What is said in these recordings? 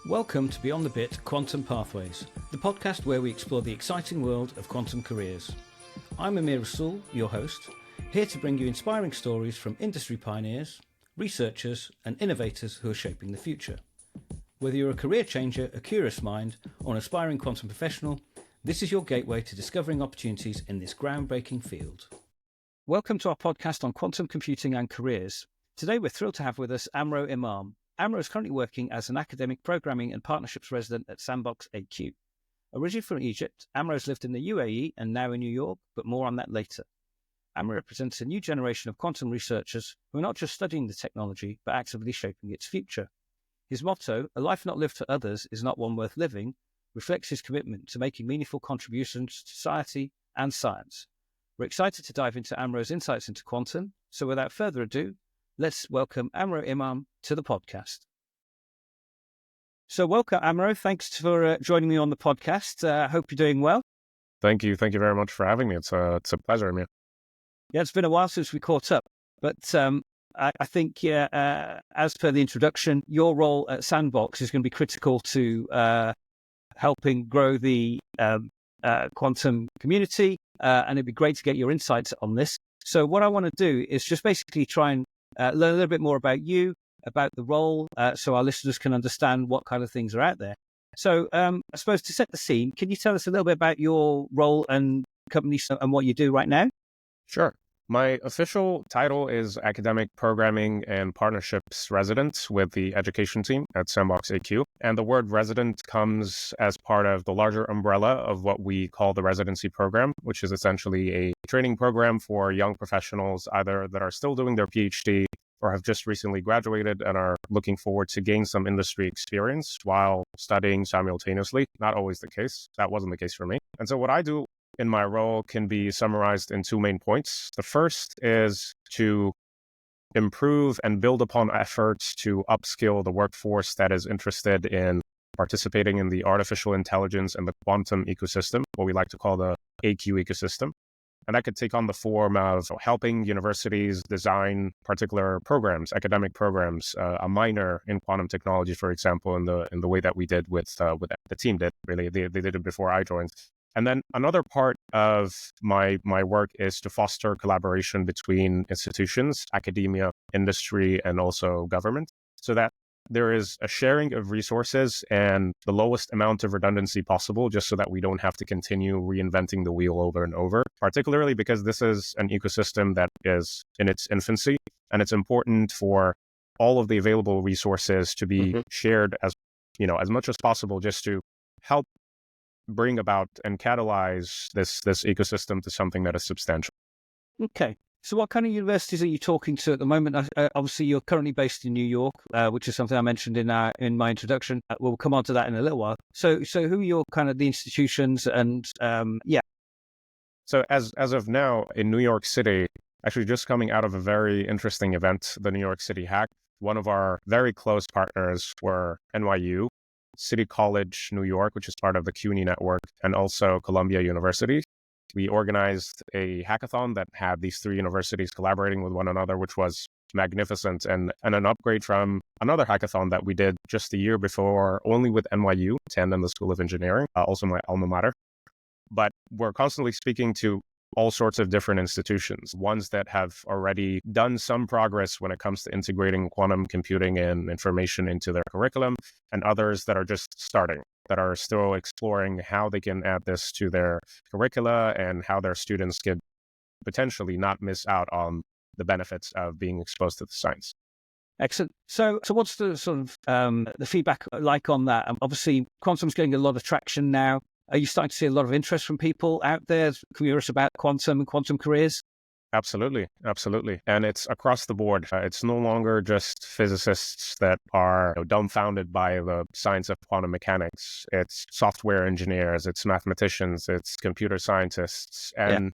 Welcome to Beyond the Bit Quantum Pathways, the podcast where we explore the exciting world of quantum careers. I'm Amir Rasool, your host, here to bring you inspiring stories from industry pioneers, researchers and innovators who are shaping the future. Whether you're a career changer, a curious mind or an aspiring quantum professional, this is your gateway to discovering opportunities in this groundbreaking field. Welcome to our podcast on quantum computing and careers. Today we're thrilled to have with us Amro Imam. Amro is currently working as an academic programming and partnerships resident at SandboxAQ. Originally from Egypt, Amro has lived in the UAE and now in New York, but more on that later. Amro represents a new generation of quantum researchers who are not just studying the technology, but actively shaping its future. His motto, "A life not lived for others is not one worth living," reflects his commitment to making meaningful contributions to society and science. We're excited to dive into Amro's insights into quantum, so without further ado, let's welcome Amro Imam to the podcast. So welcome, Amro. Thanks for joining me on the podcast. I hope you're doing well. Thank you. Thank you very much for having me. It's a pleasure, Amir. Yeah, it's been a while since we caught up, but I think, as per the introduction, your role at Sandbox is going to be critical to helping grow the quantum community, and it'd be great to get your insights on this. So what I want to do is just basically try and learn a little bit more about you, about the role, so our listeners can understand what kind of things are out there. So I suppose to set the scene, can you tell us a little bit about your role and company and what you do right now? Sure. My official title is Academic Programming and Partnerships Resident with the education team at SandboxAQ. And the word resident comes as part of the larger umbrella of what we call the residency program, which is essentially a training program for young professionals, either that are still doing their PhD or have just recently graduated and are looking forward to gain some industry experience while studying simultaneously. Not always the case. That wasn't the case for me. And so what I do in my role can be summarized in two main points. The first is to improve and build upon efforts to upskill the workforce that is interested in participating in the artificial intelligence and the quantum ecosystem, what we like to call the AQ ecosystem. And that could take on the form of helping universities design particular programs, academic programs, a minor in quantum technology, for example, in the way that we did with the team did. Really, they did it before I joined. And then another part of my work is to foster collaboration between institutions, academia, industry, and also government, so that there is a sharing of resources and the lowest amount of redundancy possible, just so that we don't have to continue reinventing the wheel over and over, particularly because this is an ecosystem that is in its infancy, and it's important for all of the available resources to be shared as much as possible, just to help bring about and catalyze this ecosystem to something that is substantial. Okay. So what kind of universities are you talking to at the moment? Obviously, you're currently based in New York, which is something I mentioned in my introduction. We'll come on to that in a little while. So who are your kind of the institutions and So as of now in New York City, actually just coming out of a very interesting event, the New York City Hack, one of our very close partners were NYU, City College, New York, which is part of the CUNY network, and also Columbia University. We organized a hackathon that had these three universities collaborating with one another, which was magnificent, and an upgrade from another hackathon that we did just a year before, only with NYU, Tandem, the School of Engineering, also my alma mater. But we're constantly speaking to all sorts of different institutions, ones that have already done some progress when it comes to integrating quantum computing and information into their curriculum, and others that are just starting, that are still exploring how they can add this to their curricula and how their students could potentially not miss out on the benefits of being exposed to the science. Excellent. So what's the sort of the feedback like on that? Obviously, quantum's getting a lot of traction now. Are you starting to see a lot of interest from people out there curious about quantum and quantum careers? Absolutely. And it's across the board. It's no longer just physicists that are dumbfounded by the science of quantum mechanics. It's software engineers, it's mathematicians, it's computer scientists, and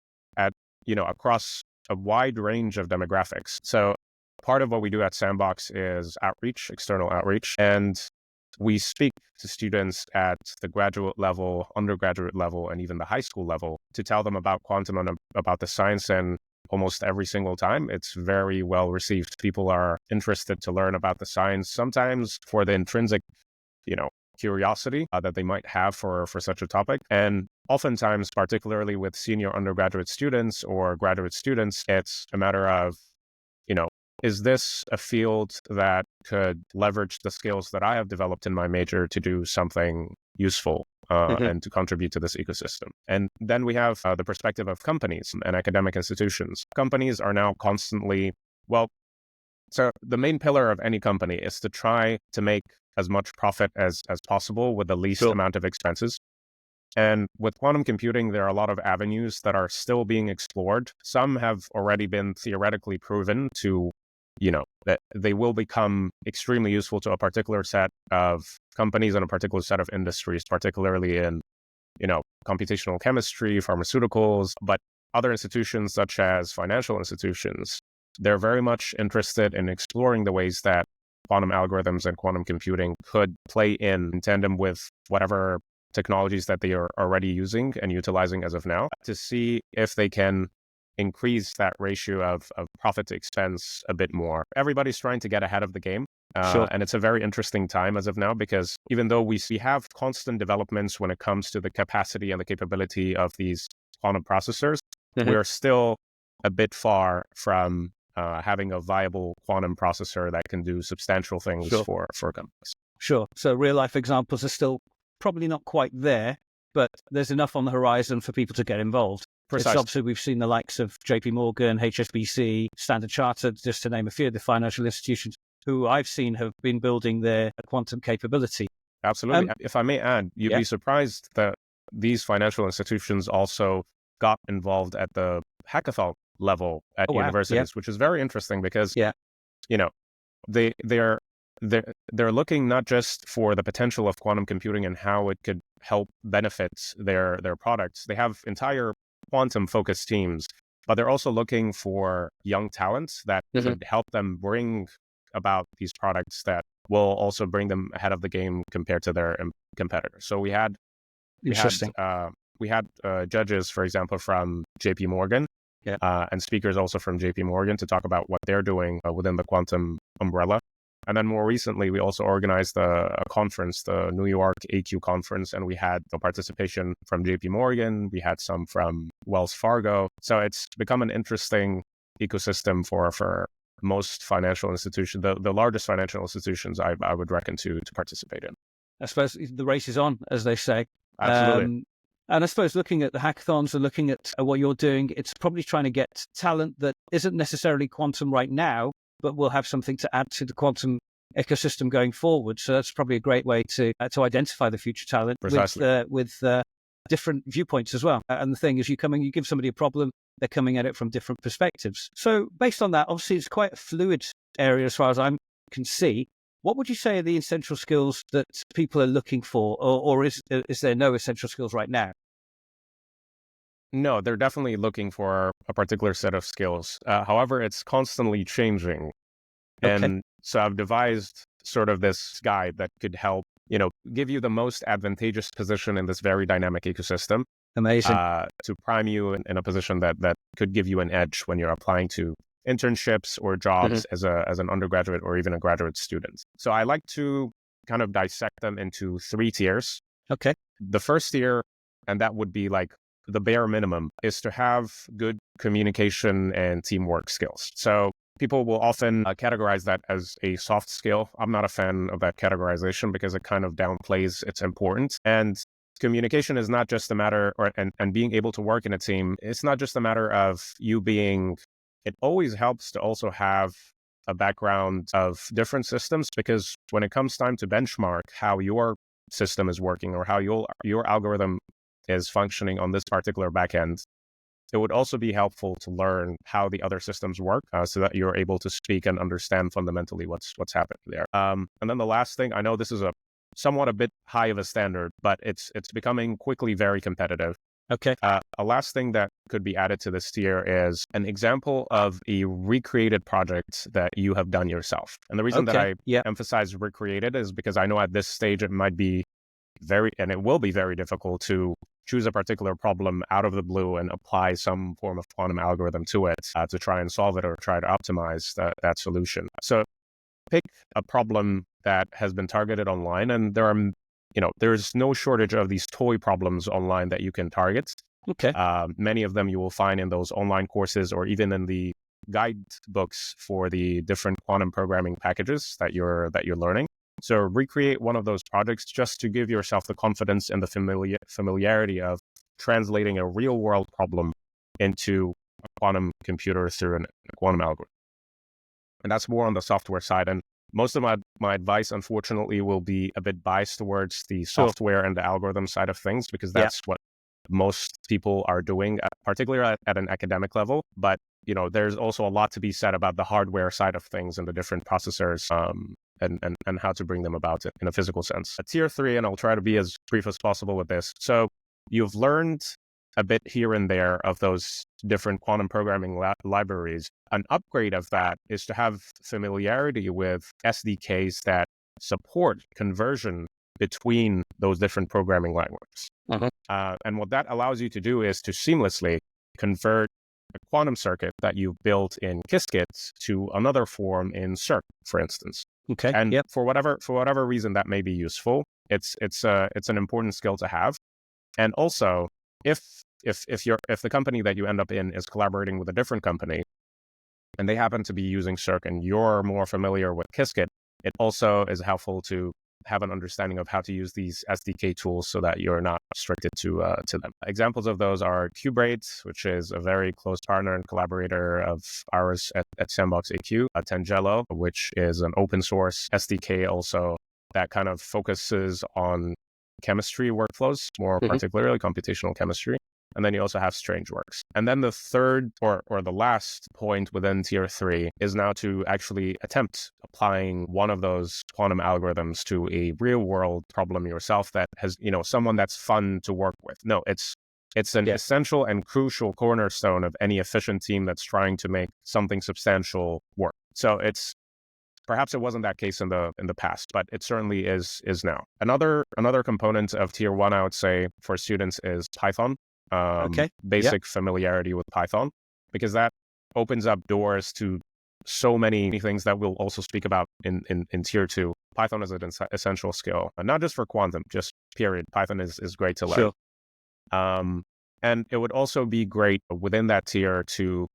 across a wide range of demographics. So part of what we do at Sandbox is outreach, external outreach, and we speak to students at the graduate level, undergraduate level, and even the high school level to tell them about quantum and about the science. And almost every single time, it's very well received. People are interested to learn about the science, sometimes for the intrinsic, curiosity that they might have for such a topic. And oftentimes, particularly with senior undergraduate students or graduate students, it's a matter of, is this a field that could leverage the skills that I have developed in my major to do something useful and to contribute to this ecosystem? And then we have the perspective of companies and academic institutions. Companies are now constantly, so the main pillar of any company is to try to make as much profit as possible with the least amount of expenses. And with quantum computing, there are a lot of avenues that are still being explored. Some have already been theoretically proven to, that they will become extremely useful to a particular set of companies and a particular set of industries, particularly in, computational chemistry, pharmaceuticals, but other institutions such as financial institutions, they're very much interested in exploring the ways that quantum algorithms and quantum computing could play in tandem with whatever technologies that they are already using and utilizing as of now, to see if they can increase that ratio of profit to expense a bit more. Everybody's trying to get ahead of the game. And it's a very interesting time as of now, because even though we have constant developments when it comes to the capacity and the capability of these quantum processors, we are still a bit far from having a viable quantum processor that can do substantial things for companies. Sure. So real life examples are still probably not quite there, but there's enough on the horizon for people to get involved. Precisely. It's obviously, we've seen the likes of JP Morgan, HSBC, Standard Chartered, just to name a few of the financial institutions who I've seen have been building their quantum capability. Absolutely. If I may add, you'd be surprised that these financial institutions also got involved at the hackathon level at universities, which is very interesting because, they're looking not just for the potential of quantum computing and how it could help benefit their products. They have entire quantum focused teams, but they're also looking for young talents that could help them bring about these products that will also bring them ahead of the game compared to their competitors. So we had judges, for example, from JP Morgan, and speakers also from JP Morgan to talk about what they're doing within the quantum umbrella. And then more recently, we also organized a conference, the New York AQ conference, and we had participation from JP Morgan. We had some from Wells Fargo. So it's become an interesting ecosystem for most financial institutions, the largest financial institutions I would reckon to participate in. I suppose the race is on, as they say. Absolutely. And I suppose looking at the hackathons and looking at what you're doing, it's probably trying to get talent that isn't necessarily quantum right now, but will have something to add to the quantum ecosystem going forward. So that's probably a great way to identify the future talent with different viewpoints as well. And the thing is, you give somebody a problem, they're coming at it from different perspectives. So based on that, obviously it's quite a fluid area as far as I can see. What would you say are the essential skills that people are looking for, or is there no essential skills right now? No, they're definitely looking for a particular set of skills. However, it's constantly changing. And so I've devised sort of this guide that could help, give you the most advantageous position in this very dynamic ecosystem. Amazing. To prime you in a position that could give you an edge when you're applying to internships or jobs as an undergraduate or even a graduate student. So I like to kind of dissect them into 3 tiers. Okay. The first tier, and that would be like the bare minimum, is to have good communication and teamwork skills. So people will often categorize that as a soft skill. I'm not a fan of that categorization because it kind of downplays its importance. And communication is not just a matter, and being able to work in a team, it's not just a matter of you being, it always helps to also have a background of different systems, because when it comes time to benchmark how your system is working or how your algorithm is functioning on this particular backend, it would also be helpful to learn how the other systems work so that you're able to speak and understand fundamentally what's happening there. And then the last thing, I know this is somewhat a bit high of a standard, but it's becoming quickly very competitive. Okay. A last thing that could be added to this tier is an example of a recreated project that you have done yourself. And the reason that I emphasize recreated is because I know at this stage it might be it will be very difficult to choose a particular problem out of the blue and apply some form of quantum algorithm to it to try and solve it or try to optimize that solution. So pick a problem that has been targeted online, and there are there's no shortage of these toy problems online that you can target. Okay. Many of them you will find in those online courses or even in the guidebooks for the different quantum programming packages that you're learning. So recreate one of those projects just to give yourself the confidence and the familiarity of translating a real world problem into a quantum computer through a quantum algorithm. And that's more on the software side. And most of my advice, unfortunately, will be a bit biased towards the software and the algorithm side of things, because that's what most people are doing, particularly at an academic level. But, there's also a lot to be said about the hardware side of things and the different processors and how to bring them about in a physical sense. At tier 3, and I'll try to be as brief as possible with this. So you've learned a bit here and there of those different quantum programming libraries. An upgrade of that is to have familiarity with SDKs that support conversion between those different programming languages. And what that allows you to do is to seamlessly convert a quantum circuit that you've built in Qiskit to another form in Cirq, for instance. Okay. And for whatever reason that may be useful, it's an important skill to have. And also, if the company that you end up in is collaborating with a different company and they happen to be using Cirq and you're more familiar with Qiskit, it also is helpful to have an understanding of how to use these SDK tools so that you're not restricted to them. Examples of those are QBraid, which is a very close partner and collaborator of ours at SandboxAQ, Tangelo, which is an open source SDK also that kind of focuses on chemistry workflows, more particularly computational chemistry. And then you also have StrangeWorks. And then the third or the last point within tier 3 is now to actually attempt applying one of those quantum algorithms to a real world problem yourself that has, someone that's fun to work with. No, it's an essential and crucial cornerstone of any efficient team that's trying to make something substantial work. So perhaps it wasn't that case in the past, but it certainly is now. Another component of tier 1, I would say, for students is Python. Basic familiarity with Python, because that opens up doors to so many things that we'll also speak about in tier 2. Python is an essential skill, not just for quantum, just period. Python is great to learn. And it would also be great within that tier to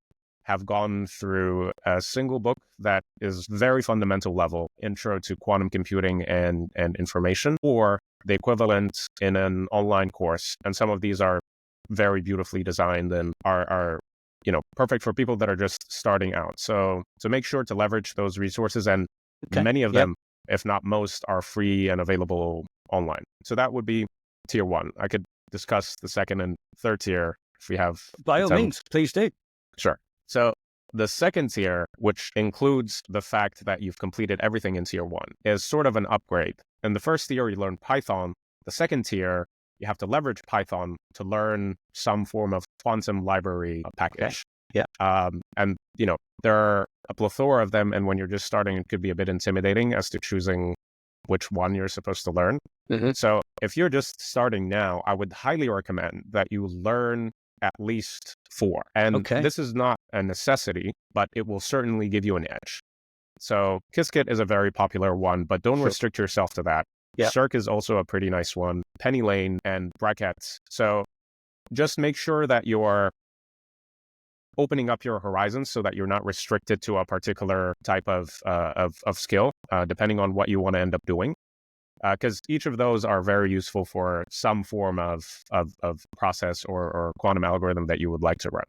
have gone through a single book that is very fundamental level, Intro to Quantum Computing and Information, or the equivalent in an online course. And some of these are very beautifully designed and are perfect for people that are just starting out. So make sure to leverage those resources, and many of them, if not most, are free and available online. So that would be tier 1. I could discuss the second and third tier if we have by all means, please do. Sure. So the second tier, which includes the fact that you've completed everything in tier 1, is sort of an upgrade. In the first tier, you learn Python. The second tier, you have to leverage Python to learn some form of quantum library package. And, there are a plethora of them. And when you're just starting, it could be a bit intimidating as to choosing which one you're supposed to learn. So if you're just starting now, I would highly recommend that you learn at least 4. And this is not a necessity, but it will certainly give you an edge. So Qiskit is a very popular one, but don't restrict yourself to that. Cirq is also a pretty nice one, Penny Lane and Brackets. So just make sure that you're opening up your horizons so that you're not restricted to a particular type of skill, depending on what you want to end up doing. Because each of those are very useful for some form of process or quantum algorithm that you would like to run.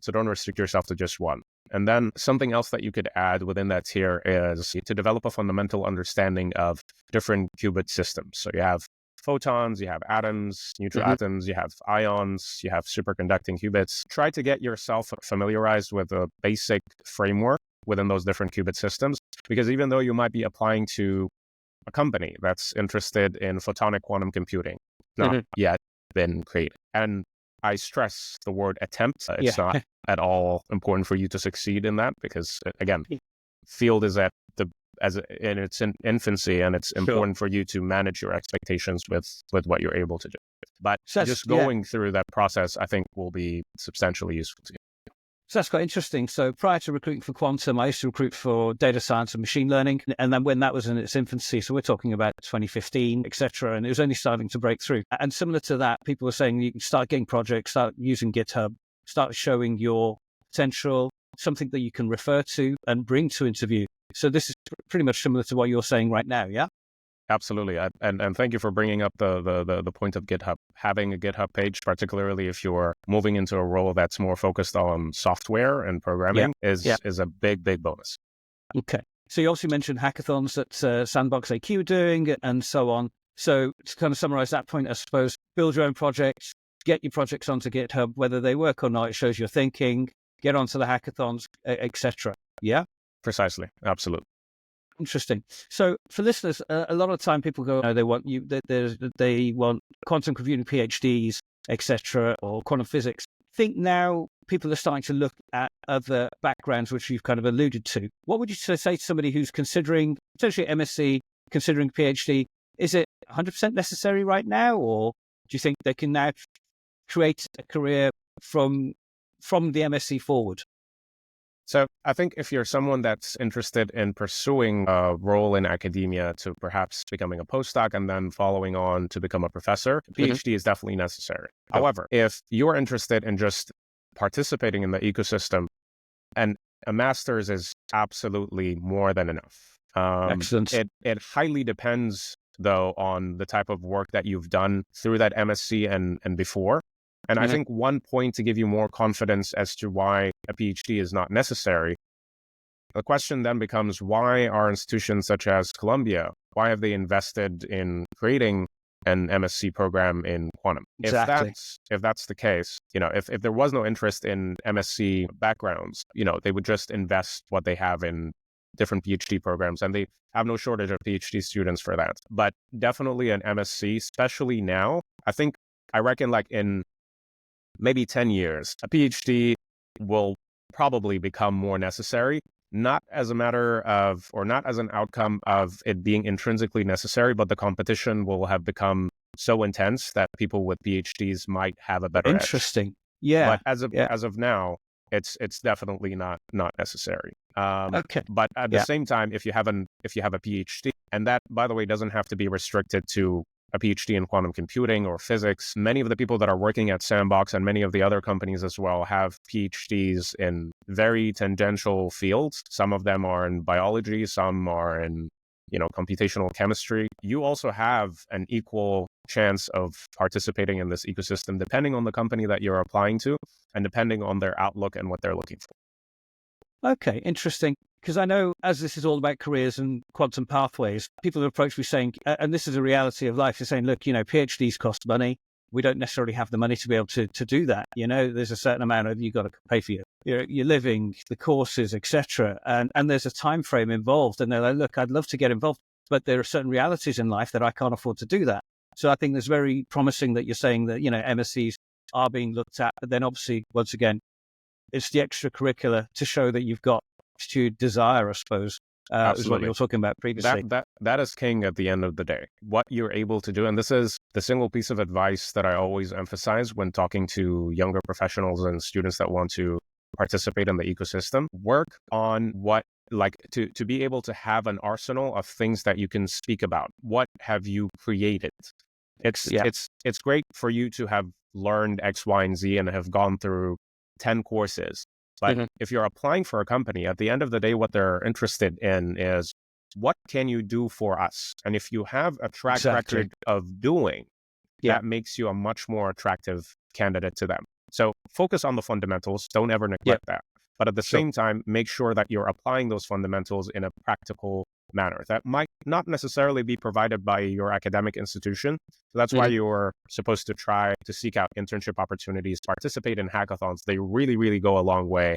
So don't restrict yourself to just one. And then something else that you could add within that tier is to develop a fundamental understanding of different qubit systems. So you have photons, you have atoms, neutral atoms, you have ions, you have superconducting qubits. Try to get yourself familiarized with a basic framework within those different qubit systems, because even though you might be applying to a company that's interested in photonic quantum computing, not yet been created. And I stress the word attempt. It's not at all important for you to succeed in that, because again, field is in its infancy, and it's important for you to manage your expectations with what you're able to do. But just going through that process, I think, will be substantially useful to you. So that's quite interesting. So prior to recruiting for quantum, I used to recruit for data science and machine learning. And then when that was in its infancy, so we're talking about 2015, etc., and it was only starting to break through. And similar to that, people were saying you can start getting projects, start using GitHub, start showing your potential, something that you can refer to and bring to interview. So this is pretty much similar to what you're saying right now, yeah? Absolutely. And thank you for bringing up the point of GitHub. Having a GitHub page, particularly if you're moving into a role that's more focused on software and programming, is a big, big bonus. Okay. So you also mentioned hackathons that SandboxAQ are doing and so on. So to kind of summarize that point, I suppose, build your own projects, get your projects onto GitHub, whether they work or not, it shows your thinking, get onto the hackathons, etc. Yeah? Precisely. Absolutely. Interesting. So for listeners, a lot of the time people go, they want they want quantum computing PhDs, etc., or quantum physics. I think now people are starting to look at other backgrounds, which you've kind of alluded to. What would you say to somebody who's considering potentially MSc, considering PhD? Is it 100% necessary right now, or do you think they can now create a career from the MSc forward? So I think if you're someone that's interested in pursuing a role in academia to perhaps becoming a postdoc and then following on to become a professor, PhD is definitely necessary. Sure. However, if you're interested in just participating in the ecosystem, and a master's is absolutely more than enough. Excellent. It highly depends, though, on the type of work that you've done through that MSc and before. And I think one point to give you more confidence as to why a PhD is not necessary, the question then becomes, why are institutions such as Columbia, why have they invested in creating an MSc program in quantum? Exactly. If that's the case, if there was no interest in MSc backgrounds, they would just invest what they have in different PhD programs, and they have no shortage of PhD students for that. But definitely an MSc, especially now, I reckon like in maybe 10 years, a PhD will probably become more necessary, not as a matter of, or not as an outcome of it being intrinsically necessary, but the competition will have become so intense that people with PhDs might have a better edge. Interesting. Yeah. But as of now, it's definitely not necessary. Okay. But at the same time, if you have a PhD, and that, by the way, doesn't have to be restricted to a PhD in quantum computing or physics. Many of the people that are working at Sandbox and many of the other companies as well have PhDs in very tangential fields. Some of them are in biology, some are in, computational chemistry. You also have an equal chance of participating in this ecosystem, depending on the company that you're applying to and depending on their outlook and what they're looking for. Okay, interesting. Because I know, as this is all about careers and quantum pathways, people have approached me saying, and this is a reality of life, they're saying, look, PhDs cost money. We don't necessarily have the money to be able to do that. There's a certain amount of, you've got to pay for your living, the courses, etc. And there's a time frame involved. And they're like, look, I'd love to get involved, but there are certain realities in life that I can't afford to do that. So I think it's very promising that you're saying that, MSCs are being looked at. But then obviously, once again, it's the extracurricular to show that you've got to desire, I suppose, is what you were talking about previously. That is king at the end of the day. What you're able to do, and this is the single piece of advice that I always emphasize when talking to younger professionals and students that want to participate in the ecosystem, work on to be able to have an arsenal of things that you can speak about. What have you created? It's great for you to have learned X, Y, and Z and have gone through 10 courses. But if you're applying for a company, at the end of the day, what they're interested in is, what can you do for us? And if you have a track record of doing, that makes you a much more attractive candidate to them. So focus on the fundamentals. Don't ever neglect that. But at the same time, make sure that you're applying those fundamentals in a practical manner that might not necessarily be provided by your academic institution. So that's why you're supposed to try to seek out internship opportunities, participate in hackathons. They really, really go a long way.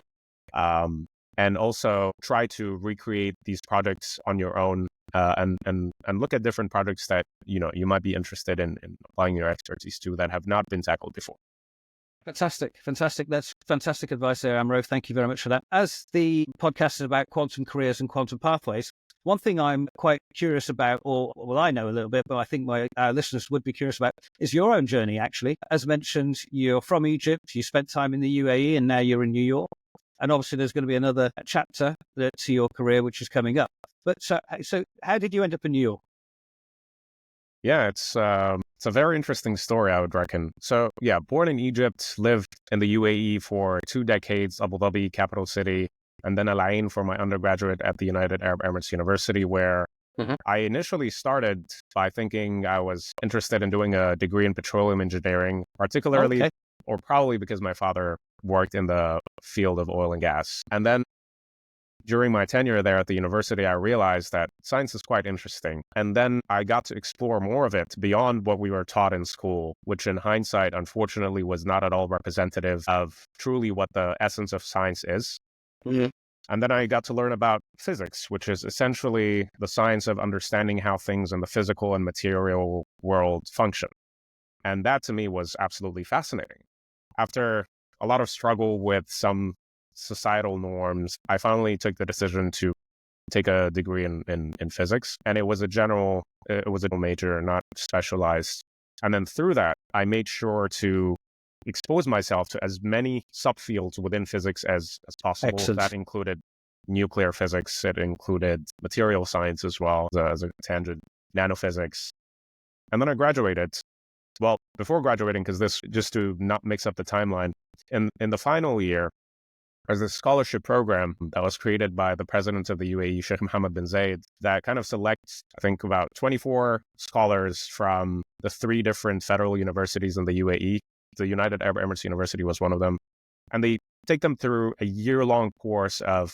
And also try to recreate these projects on your own and look at different projects that, you might be interested in applying your expertise to that have not been tackled before. Fantastic. That's fantastic advice there, Amro. Thank you very much for that. As the podcast is about quantum careers and quantum pathways, one thing I'm quite curious about, I know a little bit, but I think my listeners would be curious about, is your own journey, actually. As mentioned, you're from Egypt, you spent time in the UAE, and now you're in New York. And obviously there's going to be another chapter to your career, which is coming up. But so how did you end up in New York? Yeah, it's a very interesting story, I would reckon. So yeah, born in Egypt, lived in the UAE for 2 decades, Abu Dhabi, capital city, and then Al Ain for my undergraduate at the United Arab Emirates University, where I initially started by thinking I was interested in doing a degree in petroleum engineering, particularly, or probably because my father worked in the field of oil and gas. And then during my tenure there at the university, I realized that science is quite interesting. And then I got to explore more of it beyond what we were taught in school, which in hindsight, unfortunately, was not at all representative of truly what the essence of science is. And then I got to learn about physics, which is essentially the science of understanding how things in the physical and material world function. And that to me was absolutely fascinating. After a lot of struggle with some societal norms, I finally took the decision to take a degree in physics. And it was a general major, not specialized. And then through that, I made sure to expose myself to as many subfields within physics as possible. Excellent. That included nuclear physics. It included material science as well as a tangent, nanophysics. And then I graduated. Well, before graduating, because this, just to not mix up the timeline, in the final year, there's a scholarship program that was created by the president of the UAE, Sheikh Mohammed bin Zayed, that kind of selects, I think, about 24 scholars from the 3 different federal universities in the UAE. The United Arab Emirates University was one of them. And they take them through a year-long course of,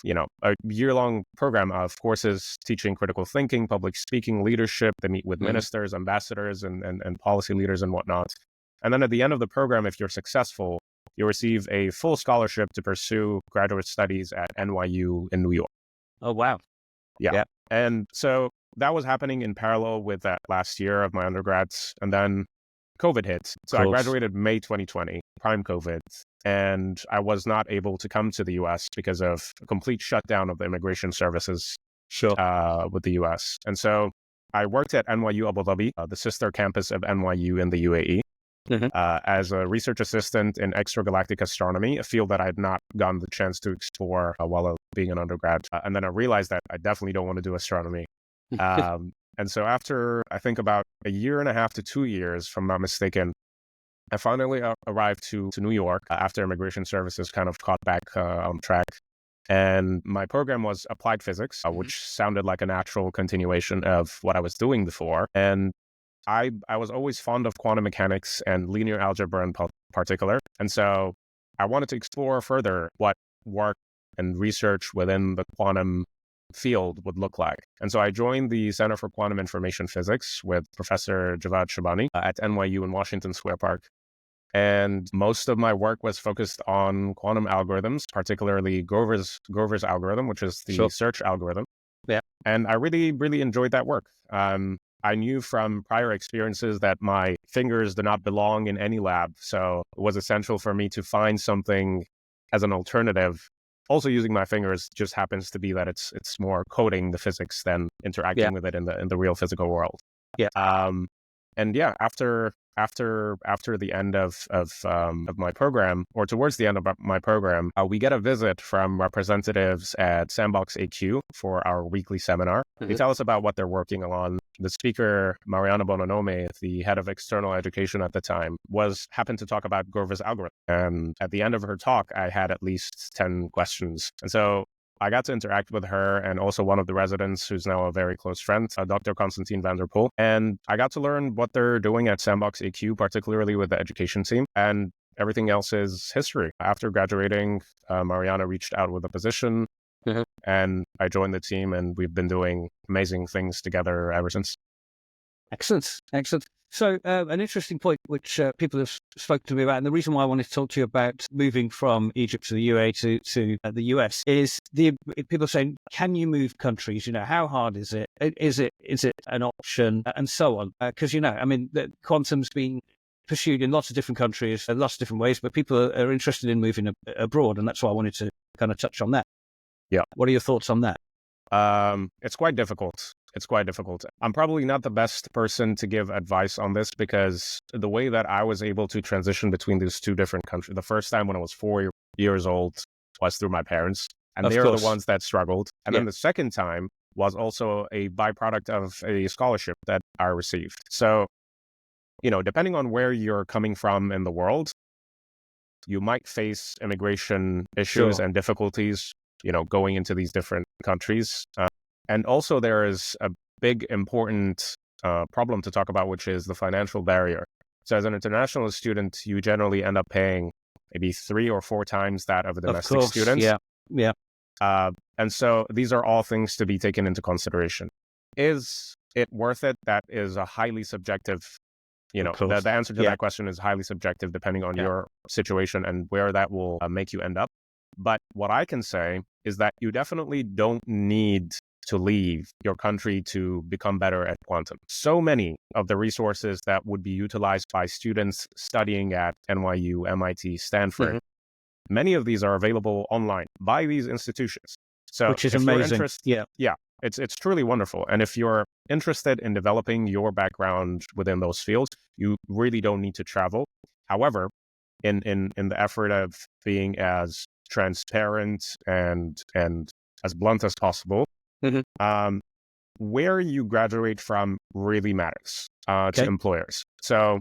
a year-long program of courses teaching critical thinking, public speaking, leadership. They meet with ministers, ambassadors, and policy leaders and whatnot. And then at the end of the program, if you're successful, you receive a full scholarship to pursue graduate studies at NYU in New York. Oh, wow. Yeah. And so that was happening in parallel with that last year of my undergrads. And then COVID hit. So I graduated May 2020, prime COVID. And I was not able to come to the US because of a complete shutdown of the immigration services with the US. And so I worked at NYU Abu Dhabi, the sister campus of NYU in the UAE. As a research assistant in extragalactic astronomy, a field that I had not gotten the chance to explore while being an undergrad. And then I realized that I definitely don't want to do astronomy. And so after, I think about a year and a half to 2 years, if I'm not mistaken, I finally arrived to New York after immigration services kind of caught back on track. And my program was applied physics, which sounded like a natural continuation of what I was doing before. And I was always fond of quantum mechanics and linear algebra in particular. And so I wanted to explore further what work and research within the quantum field would look like. And so I joined the Center for Quantum Information Physics with Professor Javad Shabani at NYU in Washington Square Park. And most of my work was focused on quantum algorithms, particularly Grover's algorithm, which is the search algorithm. Yeah. And I really, really enjoyed that work. I knew from prior experiences that my fingers do not belong in any lab. So it was essential for me to find something as an alternative. Also using my fingers just happens to be that it's more coding the physics than interacting with it in the real physical world. Yeah. And yeah, after the end of my program, or towards the end of my program, we get a visit from representatives at SandboxAQ for our weekly seminar. They tell us about what they're working on. The speaker, Mariana Bonanome, the head of external education at the time, happened to talk about Grover's algorithm. And at the end of her talk, I had at least 10 questions. And so I got to interact with her and also one of the residents who's now a very close friend, Dr. Constantine van der Poel. And I got to learn what they're doing at SandboxAQ, particularly with the education team. And everything else is history. After graduating, Mariana reached out with a position and I joined the team, and we've been doing amazing things together ever since. Excellent. So an interesting point which people have spoken to me about, and the reason why I wanted to talk to you about moving from Egypt to the UAE to the US is people are saying, can you move countries? How hard is it? Is it an option? And so on. Because, the quantum's been pursued in lots of different countries, lots of different ways, but people are interested in moving abroad. And that's why I wanted to kind of touch on that. Yeah. What are your thoughts on that? It's quite difficult. I'm probably not the best person to give advice on this because the way that I was able to transition between these two different countries, the first time when I was 4 years old was through my parents, and Of they are course. the ones that struggled. And Yeah. then the second time was also a byproduct of a scholarship that I received. So, depending on where you're coming from in the world, you might face immigration issues Sure. and difficulties, going into these different countries. And also there is a big, important problem to talk about, which is the financial barrier. So as an international student, you generally end up paying maybe 3 or 4 times that of a Of domestic course. student. Yeah. Yeah. And so these are all things to be taken into consideration. Is it worth it? That is a highly subjective, Of course. the answer to Yeah. that question is highly subjective depending on Yeah. your situation and where that will make you end up. But what I can say is that you definitely don't need to leave your country to become better at quantum. So many of the resources that would be utilized by students studying at NYU, MIT, Stanford, many of these are available online by these institutions. So Which is if you're amazing. Yeah. it's truly wonderful. And if you're interested in developing your background within those fields, you really don't need to travel. However, in the effort of being as transparent and as blunt as possible, where you graduate from really matters to employers. So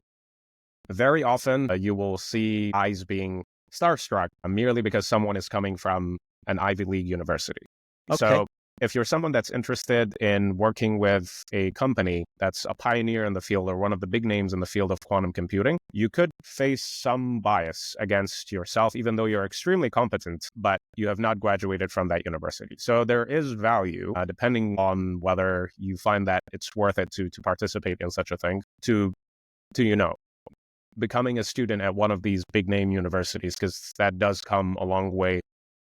very often you will see eyes being starstruck merely because someone is coming from an Ivy League university. So if you're someone that's interested in working with a company that's a pioneer in the field or one of the big names in the field of quantum computing, you could face some bias against yourself, even though you're extremely competent, but you have not graduated from that university. So there is value, depending on whether you find that it's worth it to participate in such a thing, to becoming a student at one of these big name universities, because that does come a long way.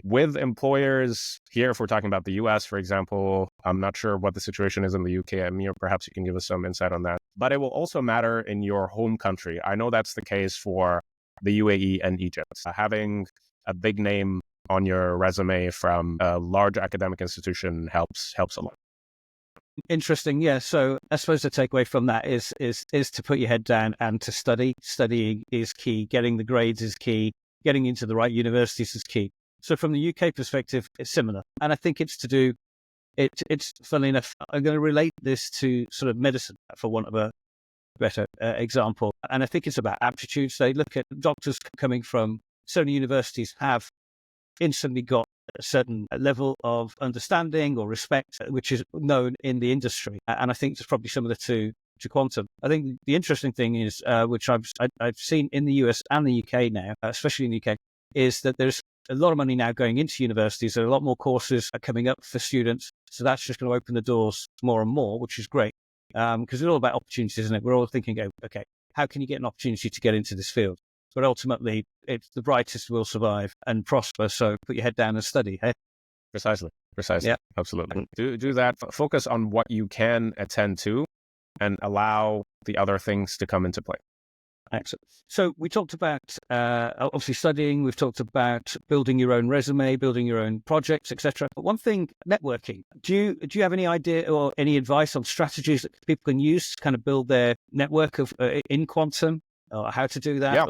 With employers here, if we're talking about the US, for example, I'm not sure what the situation is in the UK. Amir, perhaps you can give us some insight on that. But it will also matter in your home country. I know that's the case for the UAE and Egypt. Having a big name on your resume from a large academic institution helps a lot. Interesting. Yeah. So I suppose the takeaway from that is to put your head down and to study. Studying is key. Getting the grades is key. Getting into the right universities is key. So from the UK perspective, it's similar. And I think it's to do, it's funnily enough, I'm going to relate this to sort of medicine, for want of a better example. And I think it's about aptitudes. They look at doctors coming from certain universities have instantly got a certain level of understanding or respect, which is known in the industry. And I think it's probably similar to quantum. I think the interesting thing is, which I've seen in the US and the UK now, especially in the UK, is that there's a lot of money now going into universities. There are a lot more courses are coming up for students. So that's just going to open the doors more and more, which is great. Because it's all about opportunities, isn't it? We're all thinking, okay, how can you get an opportunity to get into this field? But ultimately, it's the brightest will survive and prosper. So put your head down and study. Hey? Precisely. Yeah. Absolutely. Do that. Focus on what you can attend to and allow the other things to come into play. Excellent. So we talked about obviously studying. We've talked about building your own resume, building your own projects, etc. But one thing, networking. Do you have any idea or any advice on strategies that people can use to kind of build their network of in quantum, or how to do that?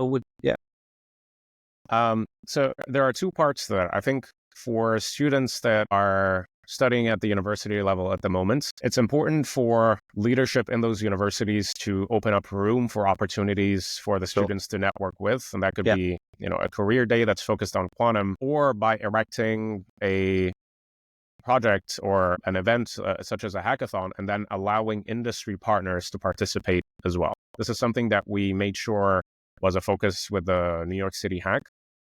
So there are 2 parts to that. I think for students that are studying at the university level at the moment, it's important for leadership in those universities to open up room for opportunities for the students to network with. And that could be, a career day that's focused on quantum, or by erecting a project or an event such as a hackathon, and then allowing industry partners to participate as well. This is something that we made sure was a focus with the New York City hack.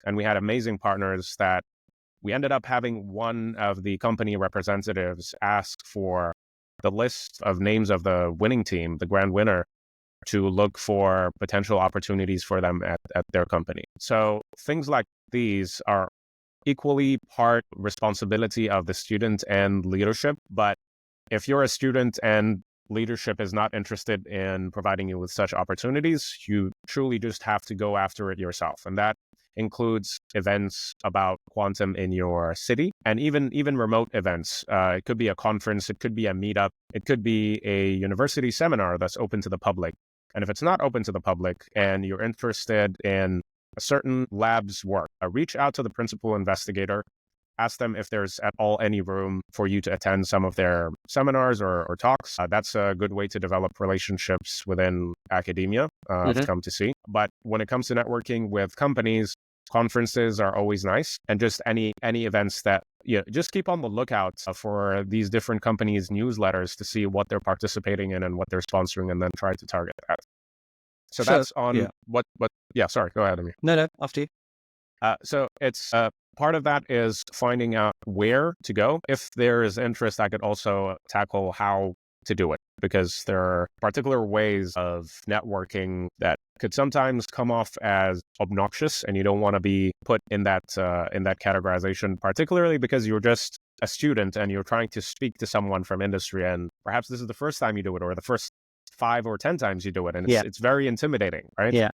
And we had amazing partners that we ended up having one of the company representatives ask for the list of names of the winning team, the grand winner, to look for potential opportunities for them at their company. So things like these are equally part responsibility of the student and leadership. But if you're a student and leadership is not interested in providing you with such opportunities, you truly just have to go after it yourself. And that includes events about quantum in your city, and even remote events. It could be a conference, it could be a meetup, it could be a university seminar that's open to the public. And if it's not open to the public and you're interested in a certain lab's work, reach out to the principal investigator, ask them if there's at all any room for you to attend some of their seminars or talks. That's a good way to develop relationships within academia, I've come to see. But when it comes to networking with companies, conferences are always nice. And just any events that, just keep on the lookout for these different companies' newsletters to see what they're participating in and what they're sponsoring, and then try to target that. So that's on sorry, go ahead, Amir. No, after you. So it's part of that is finding out where to go. If there is interest, I could also tackle how to do it, because there are particular ways of networking that could sometimes come off as obnoxious, and you don't want to be put in that categorization, particularly because you're just a student and you're trying to speak to someone from industry, and perhaps this is the first time you do it, or the first 5 or 10 times you do it, and it's very intimidating, right? Yeah.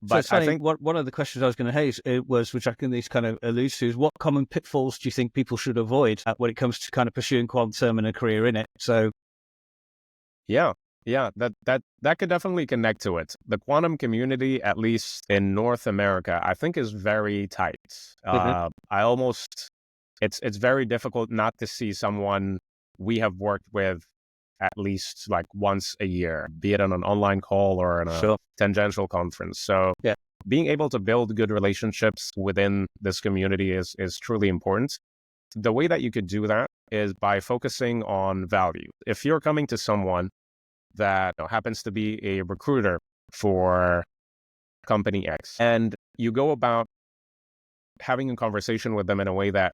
But it's funny, I think one of the questions I was going to raise was, which I can these kind of alludes to, is what common pitfalls do you think people should avoid when it comes to kind of pursuing quantum and a career in it? So, that could definitely connect to it. The quantum community, at least in North America, I think is very tight. It's very difficult not to see someone we have worked with at least like once a year, be it on an online call or in a tangential conference. So being able to build good relationships within this community is truly important. The way that you could do that is by focusing on value. If you're coming to someone that happens to be a recruiter for company X, and you go about having a conversation with them in a way that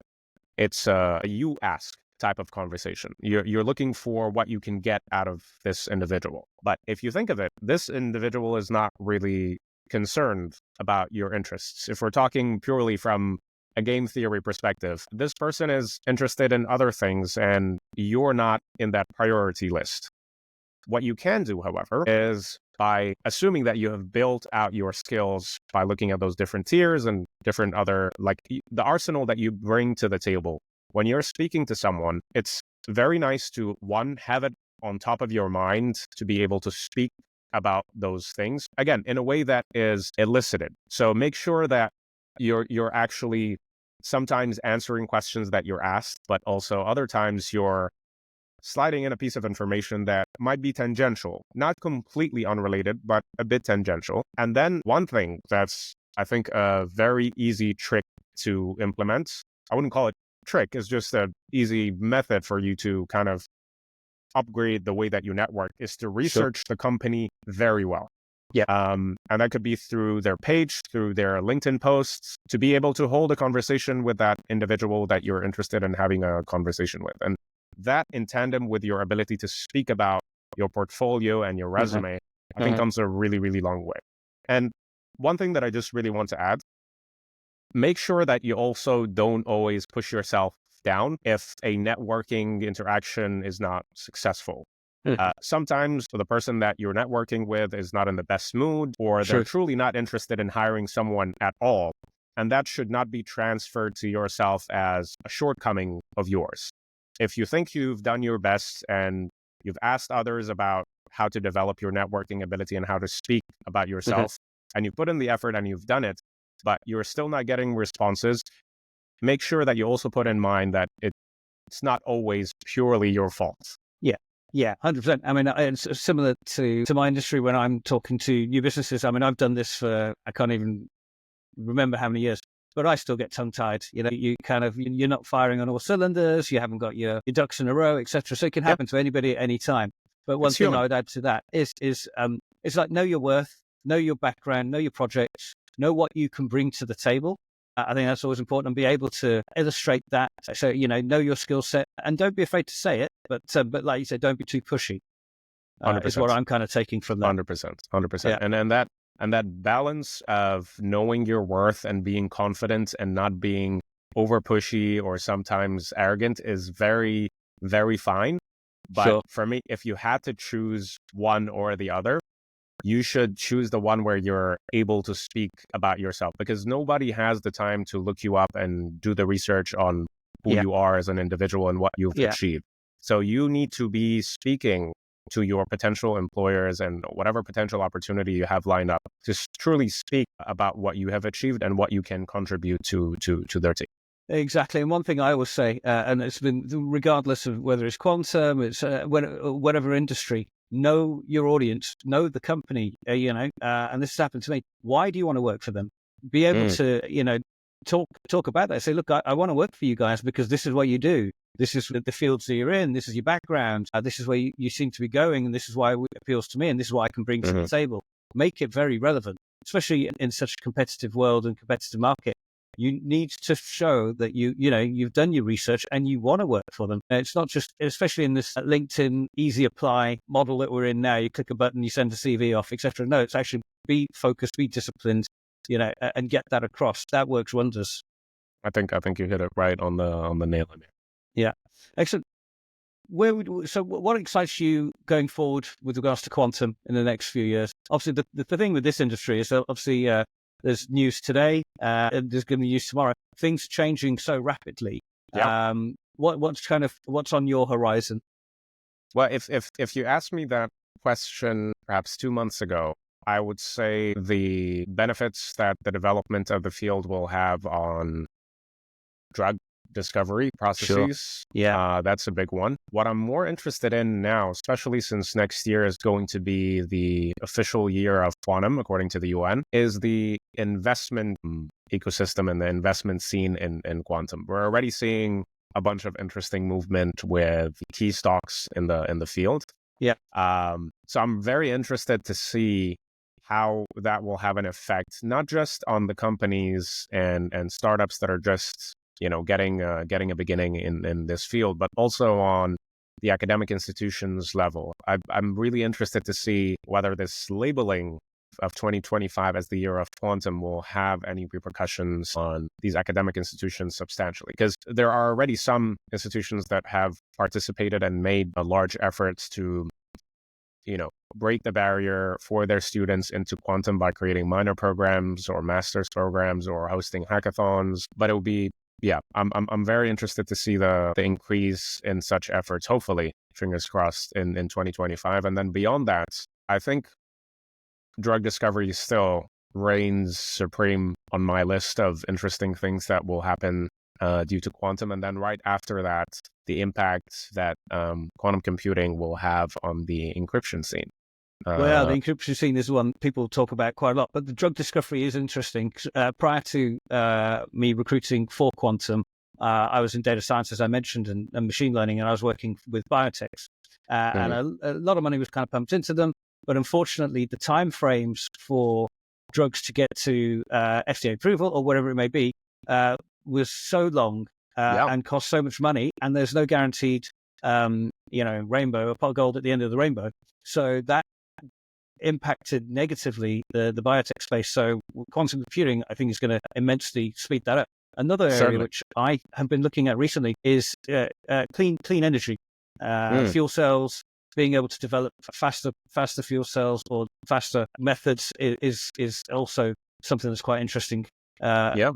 it's a you ask type of conversation. You're looking for what you can get out of this individual. But if you think of it, this individual is not really concerned about your interests. If we're talking purely from a game theory perspective, this person is interested in other things and you're not in that priority list. What you can do, however, is by assuming that you have built out your skills by looking at those different tiers and different other, like the arsenal that you bring to the table. When you're speaking to someone, it's very nice to, one, have it on top of your mind to be able to speak about those things, again, in a way that is elicited. So make sure that you're actually sometimes answering questions that you're asked, but also other times you're sliding in a piece of information that might be tangential, not completely unrelated, but a bit tangential. And then one thing that's, I think, a very easy trick to implement, I wouldn't call it trick, is just an easy method for you to kind of upgrade the way that you network, is to research the company very well. And that could be through their page, through their LinkedIn posts, to be able to hold a conversation with that individual that you're interested in having a conversation with. And that, in tandem with your ability to speak about your portfolio and your resume, I think comes a really, really long way. And one thing that I just really want to add, make sure that you also don't always push yourself down if a networking interaction is not successful. Sometimes the person that you're networking with is not in the best mood, or they're truly not interested in hiring someone at all. And that should not be transferred to yourself as a shortcoming of yours. If you think you've done your best and you've asked others about how to develop your networking ability and how to speak about yourself, and you put in the effort and you've done it, but you're still not getting responses, make sure that you also put in mind that it's not always purely your fault. Yeah, 100%. I mean, it's similar to my industry when I'm talking to new businesses. I mean, I've done this for, I can't even remember how many years, but I still get tongue-tied. You're not firing on all cylinders, you haven't got your ducks in a row, etc. So it can happen to anybody at any time. But one thing I would add to that is it's like, know your worth, know your background, know your projects, know what you can bring to the table. I think that's always important, and be able to illustrate that. So, know your skill set, and don't be afraid to say it. But like you said, don't be too pushy. 100%. Is what I'm kind of taking from that. 100%. Yeah. And that balance of knowing your worth and being confident and not being over pushy or sometimes arrogant is very, very fine. But for me, if you had to choose one or the other, you should choose the one where you're able to speak about yourself, because nobody has the time to look you up and do the research on who you are as an individual and what you've achieved. So you need to be speaking to your potential employers and whatever potential opportunity you have lined up to truly speak about what you have achieved and what you can contribute to their team. Exactly. And one thing I always say, and it's been regardless of whether it's quantum, it's whatever industry, know your audience, know the company, and this has happened to me. Why do you want to work for them? Be able to, talk about that. Say, look, I want to work for you guys because this is what you do. This is the fields that you're in. This is your background. This is where you seem to be going. And this is why it appeals to me. And this is what I can bring to the table. Make it very relevant, especially in such a competitive world and competitive market. You need to show that you've done your research and you want to work for them. It's not just, especially in this LinkedIn easy apply model that we're in now. You click a button, you send a CV off, etc. No, it's actually be focused, be disciplined, and get that across. That works wonders. I think you hit it right on the nail. Yeah, excellent. So what excites you going forward with regards to quantum in the next few years? Obviously, the thing with this industry is that obviously there's news today, and there's going to be news tomorrow. Things changing so rapidly. Yep. What's on your horizon? Well, if you asked me that question perhaps 2 months ago, I would say the benefits that the development of the field will have on drug discovery processes. Sure. Yeah. That's a big one. What I'm more interested in now, especially since next year is going to be the official year of quantum, according to the UN, is the investment ecosystem and the investment scene in quantum. We're already seeing a bunch of interesting movement with key stocks in the field. Yeah. So I'm very interested to see how that will have an effect, not just on the companies and startups that are just getting a beginning in this field, but also on the academic institutions level. I'm really interested to see whether this labeling of 2025 as the year of quantum will have any repercussions on these academic institutions substantially, because there are already some institutions that have participated and made large efforts to break the barrier for their students into quantum by creating minor programs or master's programs or hosting hackathons. But it will be, I'm very interested to see the increase in such efforts, hopefully, fingers crossed, in 2025. And then beyond that, I think drug discovery still reigns supreme on my list of interesting things that will happen due to quantum. And then right after that, the impact that quantum computing will have on the encryption scene. Well, the encryption scene is one people talk about quite a lot, but the drug discovery is interesting. Prior to me recruiting for quantum, I was in data science, as I mentioned, and machine learning, and I was working with biotechs. And a lot of money was kind of pumped into them. But unfortunately, the timeframes for drugs to get to FDA approval or whatever it may be was so long and cost so much money, and there's no guaranteed, rainbow or pot of gold at the end of the rainbow. So that impacted negatively the biotech space. So quantum computing, I think, is going to immensely speed that up. Another area which I have been looking at recently is clean energy, fuel cells. Being able to develop faster fuel cells or faster methods is also something that's quite interesting. The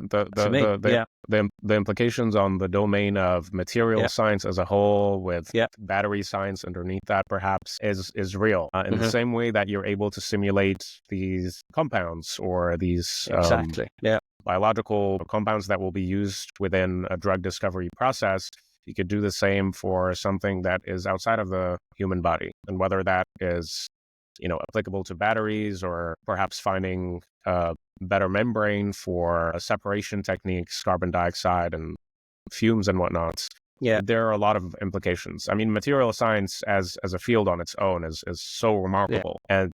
implications on the domain of material science as a whole, with battery science underneath that, perhaps, is real. In the same way that you're able to simulate these compounds or these biological compounds that will be used within a drug discovery process. You could do the same for something that is outside of the human body, and whether that is, applicable to batteries or perhaps finding a better membrane for separation techniques, carbon dioxide and fumes and whatnot. Yeah, there are a lot of implications. I mean, material science as a field on its own is so remarkable, and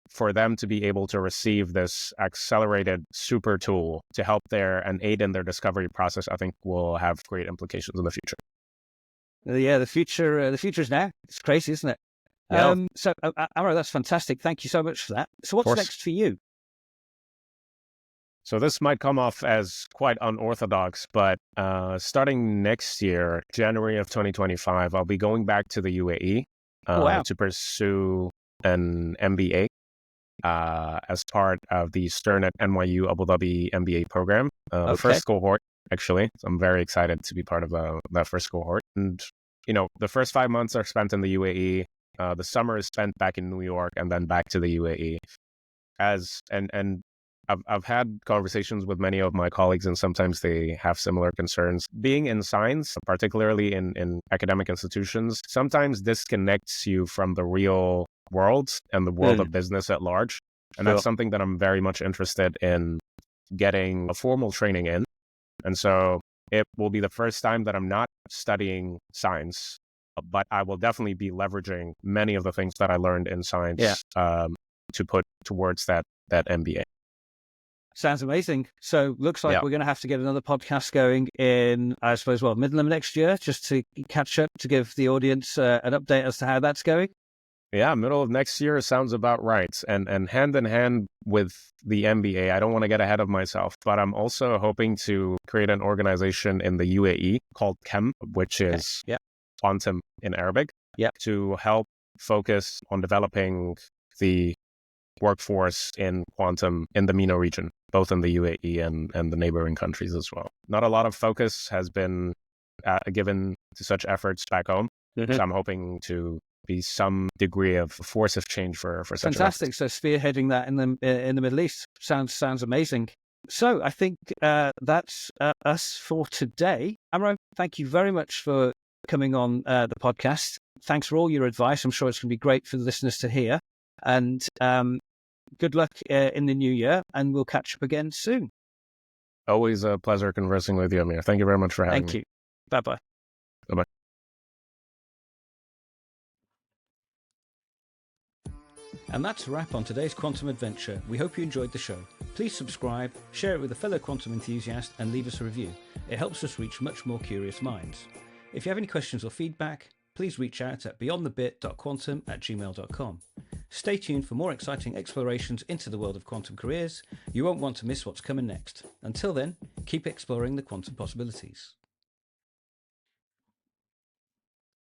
for them to be able to receive this accelerated super tool to help and aid in their discovery process, I think will have great implications in the future. The future is now. It's crazy, isn't it? Yeah. So, Amro, that's fantastic. Thank you so much for that. So what's next for you? So this might come off as quite unorthodox, but starting next year, January of 2025, I'll be going back to the UAE to pursue an MBA as part of the Stern at NYU Abu Dhabi MBA program, the first cohort. Actually, so I'm very excited to be part of that first cohort. And, the first 5 months are spent in the UAE, The summer is spent back in New York and then back to the UAE. And I've had conversations with many of my colleagues, and sometimes they have similar concerns. Being in science, particularly in academic institutions, sometimes disconnects you from the real world and the world of business at large. And that's something that I'm very much interested in getting a formal training in. And so it will be the first time that I'm not studying science, but I will definitely be leveraging many of the things that I learned in science to put towards that MBA. Sounds amazing. So looks like we're going to have to get another podcast going in, I suppose, middle of next year, just to catch up, to give the audience an update as to how that's going. Yeah, middle of next year sounds about right. And hand in hand with the MBA, I don't want to get ahead of myself, but I'm also hoping to create an organization in the UAE called CHEM, which is quantum in Arabic, to help focus on developing the workforce in quantum in the MENA region, both in the UAE and the neighboring countries as well. Not a lot of focus has been given to such efforts back home. So I'm hoping to be some degree of force of change for such fantastic. So spearheading that in the Middle East sounds amazing. So I think that's us for today. Amro, thank you very much for coming on the podcast. Thanks for all your advice. I'm sure it's going to be great for the listeners to hear. And good luck in the new year, and we'll catch up again soon. Always a pleasure conversing with you, Amir. Thank you very much for having me. Thank you. Bye-bye. Bye-bye. And that's a wrap on today's Quantum Adventure. We hope you enjoyed the show. Please subscribe, share it with a fellow quantum enthusiast, and leave us a review. It helps us reach much more curious minds. If you have any questions or feedback, please reach out at beyondthebit.quantum@gmail.com. Stay tuned for more exciting explorations into the world of quantum careers. You won't want to miss what's coming next. Until then, keep exploring the quantum possibilities.